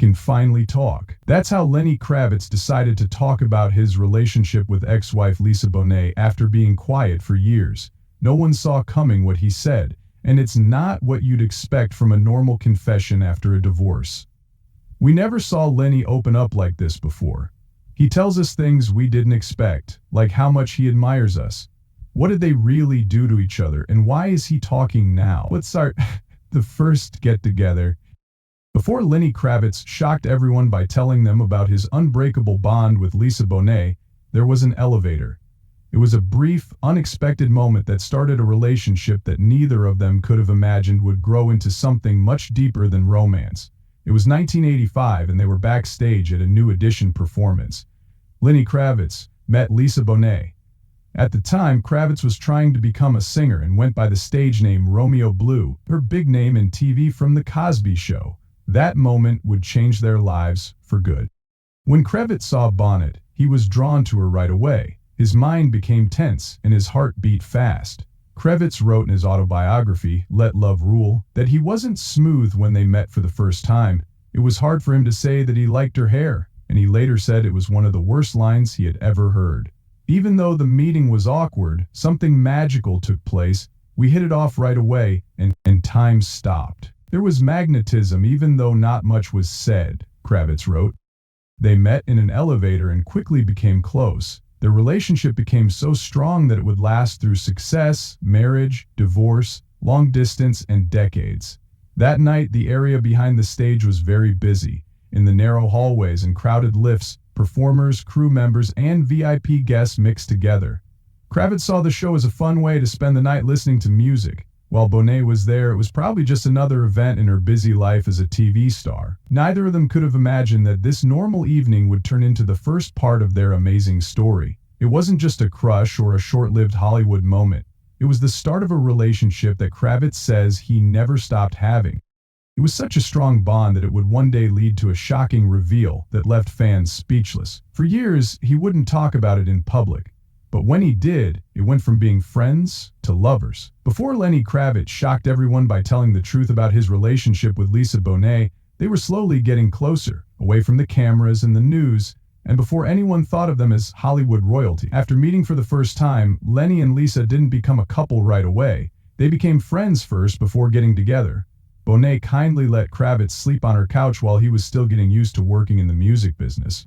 can finally talk. That's how Lenny Kravitz decided to talk about his relationship with ex-wife Lisa Bonet after being quiet for years. No one saw coming what he said, and it's not what you'd expect from a normal confession after a divorce. We never saw Lenny open up like this before. He tells us things we didn't expect, like how much he admires us. What did they really do to each other, and why is he talking now? Let's start the first get-together. Before Lenny Kravitz shocked everyone by telling them about his unbreakable bond with Lisa Bonet, there was an elevator. It was a brief, unexpected moment that started a relationship that neither of them could have imagined would grow into something much deeper than romance. It was 1985 and they were backstage at a New Edition performance. Lenny Kravitz met Lisa Bonet. At the time, Kravitz was trying to become a singer and went by the stage name Romeo Blue, her big name in TV from The Cosby Show. That moment would change their lives for good. When Kravitz saw Bonet, he was drawn to her right away. His mind became tense and his heart beat fast. Kravitz wrote in his autobiography, Let Love Rule, that he wasn't smooth when they met for the first time. It was hard for him to say that he liked her hair, and he later said it was one of the worst lines he had ever heard. Even though the meeting was awkward, something magical took place. We hit it off right away, and time stopped. There was magnetism even though not much was said, Kravitz wrote. They met in an elevator and quickly became close. Their relationship became so strong that it would last through success, marriage, divorce, long distance, and decades. That night, the area behind the stage was very busy. In the narrow hallways and crowded lifts, performers, crew members, and VIP guests mixed together. Kravitz saw the show as a fun way to spend the night listening to music. While Bonet was there, it was probably just another event in her busy life as a TV star. Neither of them could have imagined that this normal evening would turn into the first part of their amazing story. It wasn't just a crush or a short-lived Hollywood moment. It was the start of a relationship that Kravitz says he never stopped having. It was such a strong bond that it would one day lead to a shocking reveal that left fans speechless. For years, he wouldn't talk about it in public. But when he did, it went from being friends to lovers. Before Lenny Kravitz shocked everyone by telling the truth about his relationship with Lisa Bonet, they were slowly getting closer, away from the cameras and the news, and before anyone thought of them as Hollywood royalty. After meeting for the first time, Lenny and Lisa didn't become a couple right away. They became friends first before getting together. Bonet kindly let Kravitz sleep on her couch while he was still getting used to working in the music business.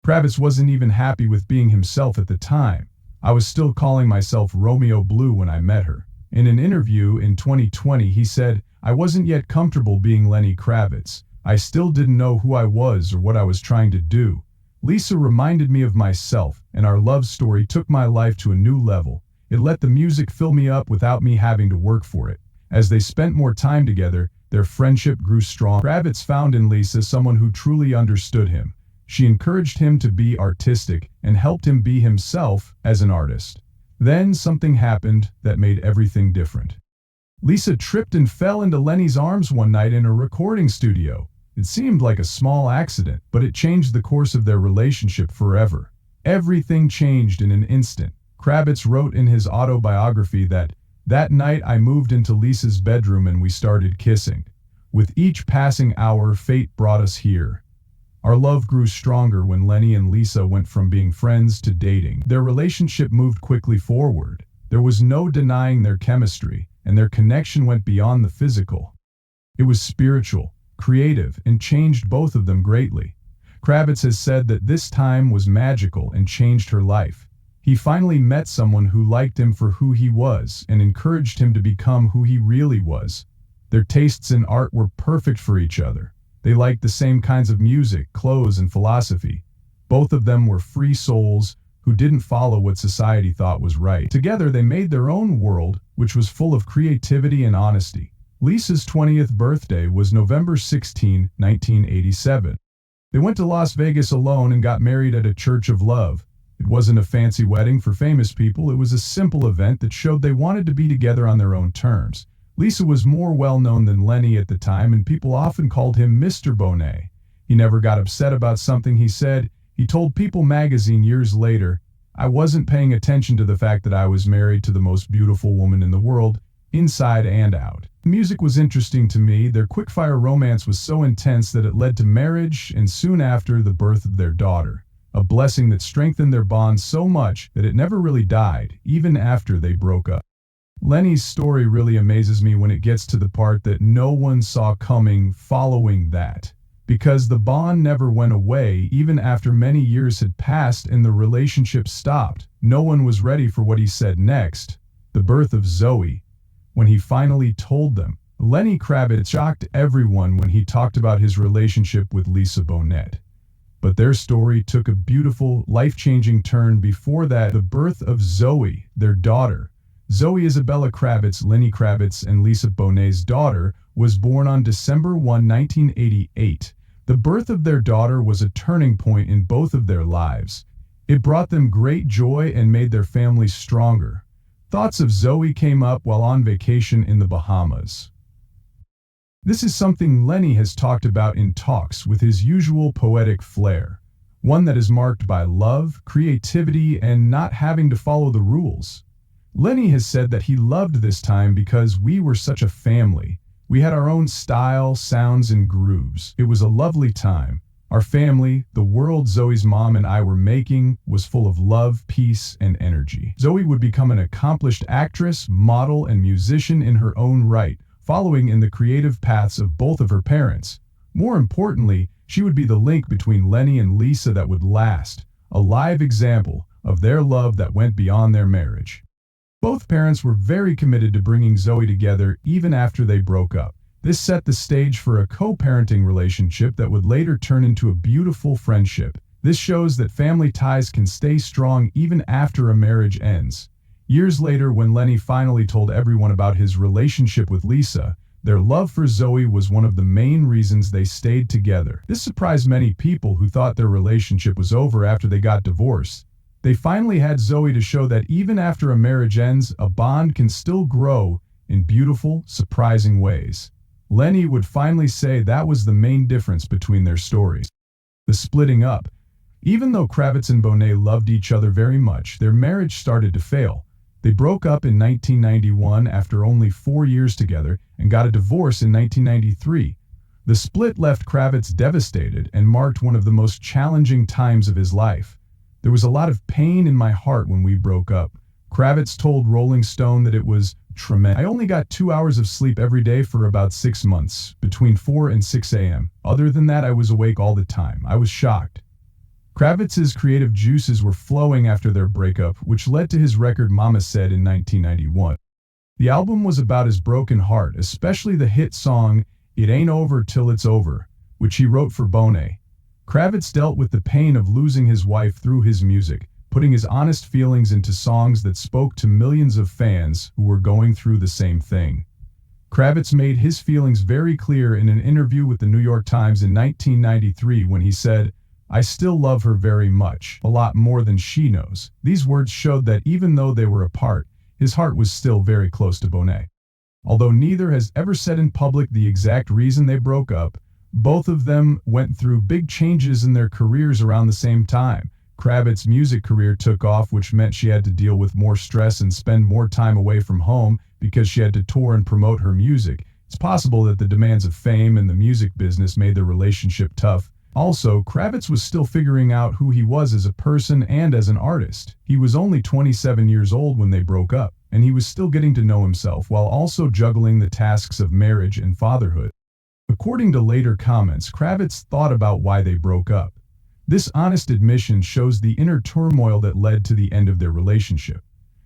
Kravitz wasn't even happy with being himself at the time. I was still calling myself Romeo Blue when I met her. In an interview in 2020, he said, I wasn't yet comfortable being Lenny Kravitz. I still didn't know who I was or what I was trying to do. Lisa reminded me of myself, and our love story took my life to a new level. It let the music fill me up without me having to work for it. As they spent more time together, their friendship grew strong. Kravitz found in Lisa someone who truly understood him. She encouraged him to be artistic and helped him be himself as an artist. Then something happened that made everything different. Lisa tripped and fell into Lenny's arms one night in a recording studio. It seemed like a small accident, but it changed the course of their relationship forever. Everything changed in an instant. Kravitz wrote in his autobiography that night I moved into Lisa's bedroom and we started kissing. With each passing hour, fate brought us here. Our love grew stronger when Lenny and Lisa went from being friends to dating. Their relationship moved quickly forward. There was no denying their chemistry, and their connection went beyond the physical. It was spiritual, creative, and changed both of them greatly. Kravitz has said that this time was magical and changed her life. He finally met someone who liked him for who he was and encouraged him to become who he really was. Their tastes in art were perfect for each other. They liked the same kinds of music, clothes, and philosophy. Both of them were free souls who didn't follow what society thought was right. Together, they made their own world, which was full of creativity and honesty. Lisa's 20th birthday was November 16, 1987. They went to Las Vegas alone and got married at a Church of Love. It wasn't a fancy wedding for famous people. It was a simple event that showed they wanted to be together on their own terms. Lisa was more well-known than Lenny at the time, and people often called him Mr. Bonet. He never got upset about something he said. He told People magazine years later, I wasn't paying attention to the fact that I was married to the most beautiful woman in the world. inside and out. The music was interesting to me. Their quickfire romance was so intense that it led to marriage and soon after the birth of their daughter. A blessing that strengthened their bond so much that it never really died, even after they broke up. Lenny's story really amazes me when it gets to the part that no one saw coming following that. Because the bond never went away even after many years had passed and the relationship stopped. No one was ready for what he said next, the birth of Zoe. When he finally told them, Lenny Kravitz shocked everyone when he talked about his relationship with Lisa Bonet. But their story took a beautiful, life-changing turn before that, the birth of Zoe, their daughter. Zoe Isabella Kravitz, Lenny Kravitz, and Lisa Bonet's daughter, was born on December 1, 1988. The birth of their daughter was a turning point in both of their lives. It brought them great joy and made their family stronger. Thoughts of Zoe came up while on vacation in the Bahamas. This is something Lenny has talked about in talks with his usual poetic flair, one that is marked by love, creativity, and not having to follow the rules. Lenny has said that he loved this time because we were such a family. We had our own style, sounds, and grooves. It was a lovely time. Our family, the world Zoe's mom and I were making, was full of love, peace, and energy. Zoe would become an accomplished actress, model, and musician in her own right, following in the creative paths of both of her parents. More importantly, she would be the link between Lenny and Lisa that would last, a live example of their love that went beyond their marriage. Both parents were very committed to bringing Zoe together even after they broke up. This set the stage for a co-parenting relationship that would later turn into a beautiful friendship. This shows that family ties can stay strong even after a marriage ends. Years later, when Lenny finally told everyone about his relationship with Lisa, their love for Zoe was one of the main reasons they stayed together. This surprised many people who thought their relationship was over after they got divorced. They finally had Zoe to show that even after a marriage ends, a bond can still grow in beautiful, surprising ways. Lenny would finally say that was the main difference between their stories. The splitting up. Even though Kravitz and Bonet loved each other very much, their marriage started to fail. They broke up in 1991 after only 4 years together and got a divorce in 1993. The split left Kravitz devastated and marked one of the most challenging times of his life. There was a lot of pain in my heart when we broke up. Kravitz told Rolling Stone that it was tremendous. I only got 2 hours of sleep every day for about 6 months, between 4 and 6 a.m. Other than that, I was awake all the time. I was shocked. Kravitz's creative juices were flowing after their breakup, which led to his record Mama Said in 1991. The album was about his broken heart, especially the hit song It Ain't Over Till It's Over, which he wrote for Bonet. Kravitz dealt with the pain of losing his wife through his music, putting his honest feelings into songs that spoke to millions of fans who were going through the same thing. Kravitz made his feelings very clear in an interview with the New York Times in 1993 when he said, "I still love her very much, a lot more than she knows." These words showed that even though they were apart, his heart was still very close to Bonet. Although neither has ever said in public the exact reason they broke up, both of them went through big changes in their careers around the same time. Kravitz's music career took off, which meant she had to deal with more stress and spend more time away from home because she had to tour and promote her music. It's possible that the demands of fame and the music business made their relationship tough. Also, Kravitz was still figuring out who he was as a person and as an artist. He was only 27 years old when they broke up, and he was still getting to know himself while also juggling the tasks of marriage and fatherhood. According to later comments, Kravitz thought about why they broke up. This honest admission shows the inner turmoil that led to the end of their relationship.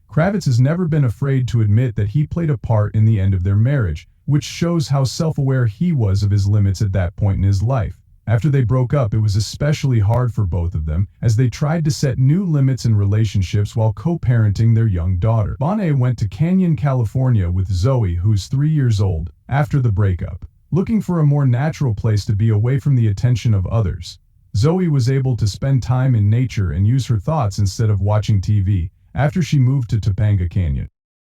Kravitz has never been afraid to admit that he played a part in the end of their marriage, which shows how self-aware he was of his limits at that point in his life. After they broke up, it was especially hard for both of them, as they tried to set new limits in relationships while co-parenting their young daughter. Bonet went to Canyon, California with Zoe, who's 3 years old, after the breakup, looking for a more natural place to be away from the attention of others. Zoe was able to spend time in nature and use her thoughts instead of watching TV, after she moved to Topanga Canyon.